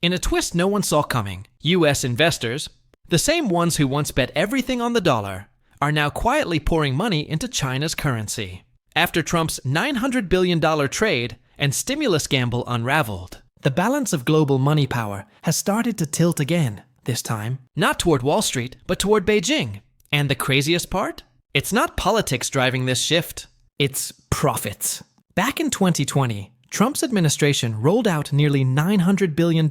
In a twist no one saw coming, US investors, the same ones who once bet everything on the dollar, are now quietly pouring money into China's currency. After Trump's $900 billion trade and stimulus gamble unraveled, the balance of global money power has started to tilt again, this time not toward Wall Street, but toward Beijing. And the craziest part? It's not politics driving this shift. It's profits. Back in 2020, Trump's administration rolled out nearly $900 billion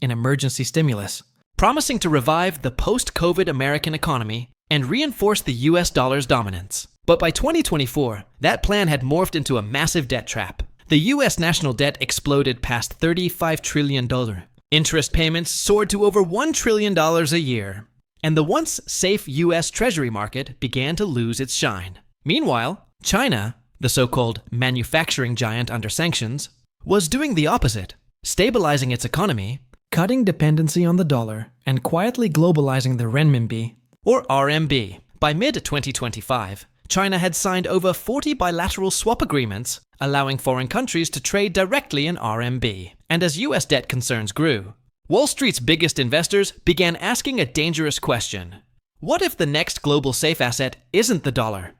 in emergency stimulus, promising to revive the post-COVID American economy and reinforce the US dollar's dominance. But by 2024, that plan had morphed into a massive debt trap. The US national debt exploded past $35 trillion. Interest payments soared to over $1 trillion a year. And the once safe US Treasury market began to lose its shine. Meanwhile, China, the so-called manufacturing giant under sanctions, was doing the opposite, stabilizing its economy, cutting dependency on the dollar, and quietly globalizing the renminbi, or RMB. By mid-2025, China had signed over 40 bilateral swap agreements, allowing foreign countries to trade directly in RMB. And as US debt concerns grew, Wall Street's biggest investors began asking a dangerous question. What if the next global safe asset isn't the dollar,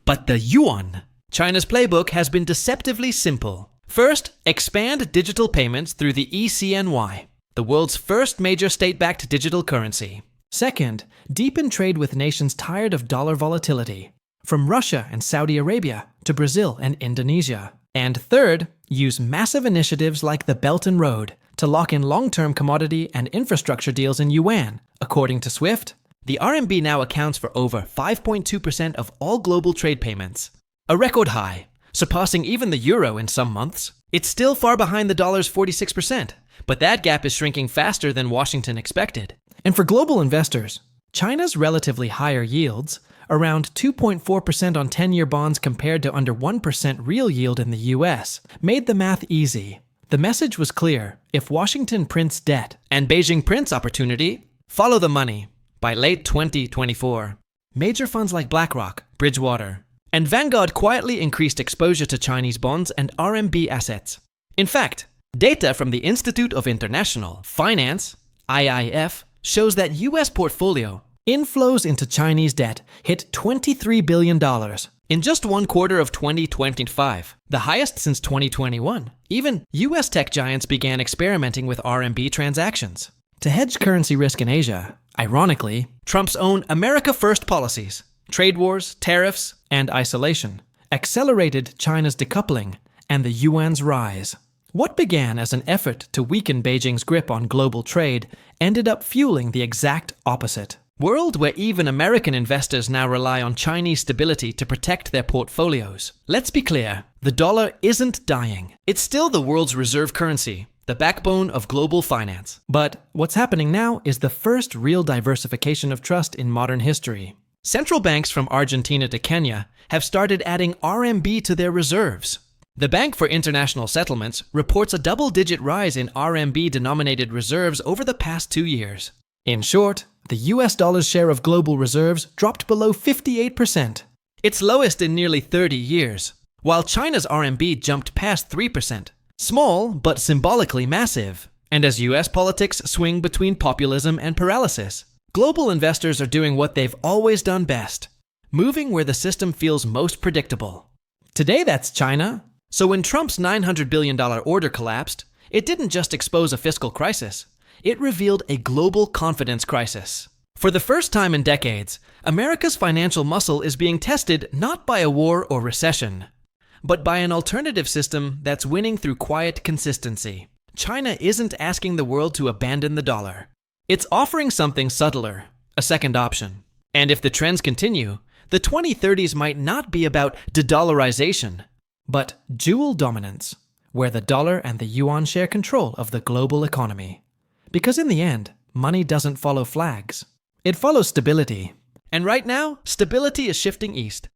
but the yuan? China's playbook has been deceptively simple. First, expand digital payments through the eCNY, the world's first major state-backed digital currency. Second, deepen trade with nations tired of dollar volatility, from Russia and Saudi Arabia to Brazil and Indonesia. And third, use massive initiatives like the Belt and Road to lock in long-term commodity and infrastructure deals in yuan. According to SWIFT, the RMB now accounts for over 5.2% of all global trade payments, a record high, surpassing even the euro in some months. It's still far behind the dollar's 46%, but that gap is shrinking faster than Washington expected. And for global investors, China's relatively higher yields, around 2.4% on 10-year bonds compared to under 1% real yield in the US, made the math easy. The message was clear: if Washington prints debt and Beijing prints opportunity, follow the money. By late 2024, major funds like BlackRock, Bridgewater, and Vanguard quietly increased exposure to Chinese bonds and RMB assets. In fact, data from the Institute of International Finance, IIF, shows that US portfolio inflows into Chinese debt hit $23 billion in just one quarter of 2025, the highest since 2021. Even US tech giants began experimenting with RMB transactions. To hedge currency risk in Asia, ironically, Trump's own America First policies, trade wars, tariffs, and isolation, accelerated China's decoupling and the yuan's rise. What began as an effort to weaken Beijing's grip on global trade ended up fueling the exact opposite. World where even American investors now rely on Chinese stability to protect their portfolios. Let's be clear, the dollar isn't dying. It's still the world's reserve currency, the backbone of global finance. But what's happening now is the first real diversification of trust in modern history. Central banks from Argentina to Kenya have started adding RMB to their reserves. The Bank for International Settlements reports a double-digit rise in RMB-denominated reserves over the past 2 years. In short, the US dollar's share of global reserves dropped below 58%, its lowest in nearly 30 years, while China's RMB jumped past 3%. Small, but symbolically massive. And as US politics swing between populism and paralysis, global investors are doing what they've always done best, moving where the system feels most predictable. Today that's China. So when Trump's $900 billion order collapsed, it didn't just expose a fiscal crisis. It revealed a global confidence crisis. For the first time in decades, America's financial muscle is being tested not by a war or recession, but by an alternative system that's winning through quiet consistency. China isn't asking the world to abandon the dollar. It's offering something subtler, a second option. And if the trends continue, the 2030s might not be about de-dollarization, but dual dominance, where the dollar and the yuan share control of the global economy. Because in the end, money doesn't follow flags. It follows stability. And right now, stability is shifting east.